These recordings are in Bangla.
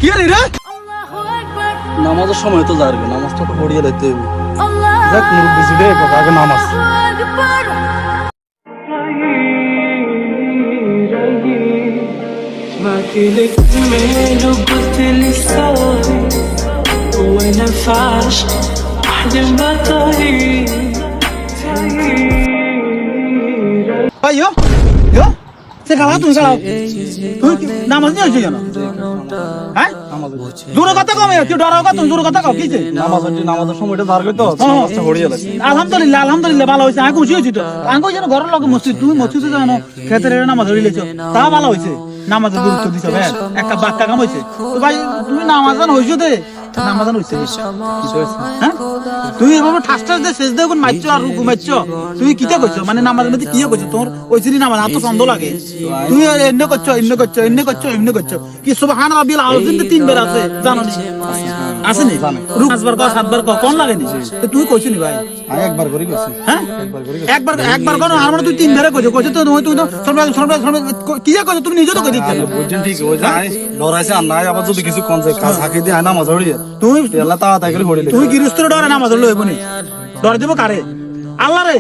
কি রে নামাজের সময় তো যাবে নামাজটা তো পড়িয়ে লাইতে হবে দেখ মুরব্বি জিদে আগে নামাজ ما لك منه قلت لي سوري وانا فاش احلم بطريق ভাইও ইয়ো সে খাওয়া তুমি খাও তুই নামাজ নিয়ে আসছো কেন হ্যাঁ জোরে কথা কমে কি ডরাও কথা জোরে কথা কও কিছে নামাজের সময়টা যাবে তো নামাজটা পড়িয়ে লাইতে আলহামদুলিল্লাহ আলহামদুলিল্লাহ ভালো হইছে আমি খুশি হইছি তো আমি কই যেন ঘরের লোক মসজিদ তুমি মসজিদে জানো খেতের নামাজ পড়ি লেছো তা ভালো হইছে নামাজের গুরুত্ব দিছো ভাই একটা বাক্কা কাম হইছে তো ভাই তুমি নামাজান হইছো দে নামাজান হইছে হ্যাঁ তুই এভাবে ঠাস ঠাস দে শেষ দেখুন মাইছো আর রুকু মাইছো তুই কিটা কইছো মানে নামাজের মধ্যে কি কইছো তোর ওইছিনি নামাজ এত ছন্দ লাগে তুই এমনি করছো কি সুবহান রাব্বিল আযীম তিনবার আছে জানো নি আসেনি রুকু পাঁচবার কও সাতবার কও কোন লাগেনি তো তুই কইছিনি ভাই আমি একবার করে গেছি হ্যাঁ একবার কোন আর মানে তুই তিনবারে কইছো তো তুই তো সরবে কি কইছো তুমি নিজে তো কই দিচ্ছ বুঝছেন ঠিক ওই যাই ডরাইছে আর নাই আবার যদি কিছু কোন যায় কাজ হাকি দিয়ে নামাজ পড়িয়ে তুই আল্লাহ তাআলা করে পড়িলে তুই গৃহস্থর ডরে নামাজ লইবনি ডরে দেব কারে আল্লাহ রে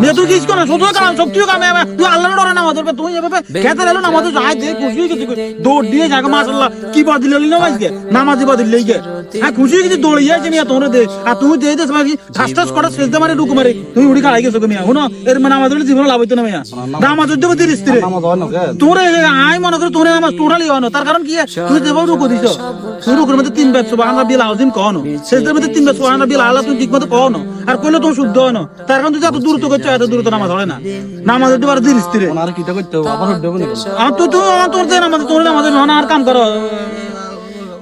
মে তুই কিস কোন শুধু কাম শক্তিও কামে তুই আল্লাহর ডরে নামাজ পড়বে তুই এভাবে খেতে এলো নামাজ যাই দে খুশি কিছু দৌড় দিয়ে জায়গা মাশাআল্লাহ কি বাদ দিলি না ভাইকে নামাজ বাদ দিলি গে হ্যাঁ খুশি কিছু দৌড়িয়ে আছে মিয়া তোরে দে আর তুই দে দে সময় ঠাস ঠাস করে সেজদা মারে ঢুকু মারে তুই উড়ি খাড়াই গেছো মিয়া হুনো এর মানে নামাজ পড়লে জীবন লাভ হইতো না মিয়া নামাজ দেব দিলিস রে নামাজ হয় না তোরে আই মনে করে তোরে নামাজ টোটালি হয় না তার কারণ কি তুই দেব রুকু দিছো তুই রুকুর মধ্যে তিনবার সুবহান রাব্বিল আযীম কওনো সেজদার মধ্যে তিনবার সুবহান রাব্বিল আলা তুই ঠিকমতো কওনো আর কইলে তো শুদ্ধ হয় না তার কারণ তুই এত দূর তো করছো এত দূর তো নামাজ হয় না নামাজ দেবার দিলিস রে আর কিটা করতে হবে আবার উঠবে না আর তুই তো তোর যে নামাজ তোর নামাজ না আর কাম করো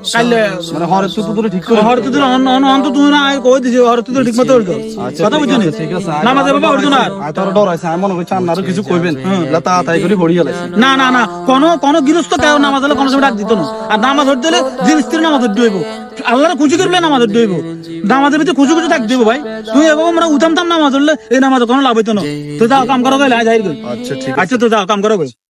কাইলে মানে হরে তুই তো ঠিক করে হরতে দিন অন্ত তুই না কই দিছি হরতে তো ঠিক মতো হইতো কথা বুঝছো না ঠিক আছে নামাজ বাবা হইতো না আর তোর ডরাইছে আমি মনে করছি আর কিছু কইবেন আল্লাহ তাআলা করে পড়িয়ে লাইছে না কোন গৃহস্থ কেউ নামাজ হলে কোনো সময় ডাক দিত না আর নামাজ হইতে হলে যে স্ত্রী নামাজ হইতে হইব আল্লাহর খুশি করলে নামাজ হইতে হইব নামাজের ভিতরে খুশি খুশি ডাক দিব ভাই তুই এভাবে আমরা উঠামতাম নামাজ হলে এই নামাজ কোনো লাভ হইতো না তুই যাও কাম করো গেলে যাই আচ্ছা ঠিক আচ্ছা তো যাও কাম করো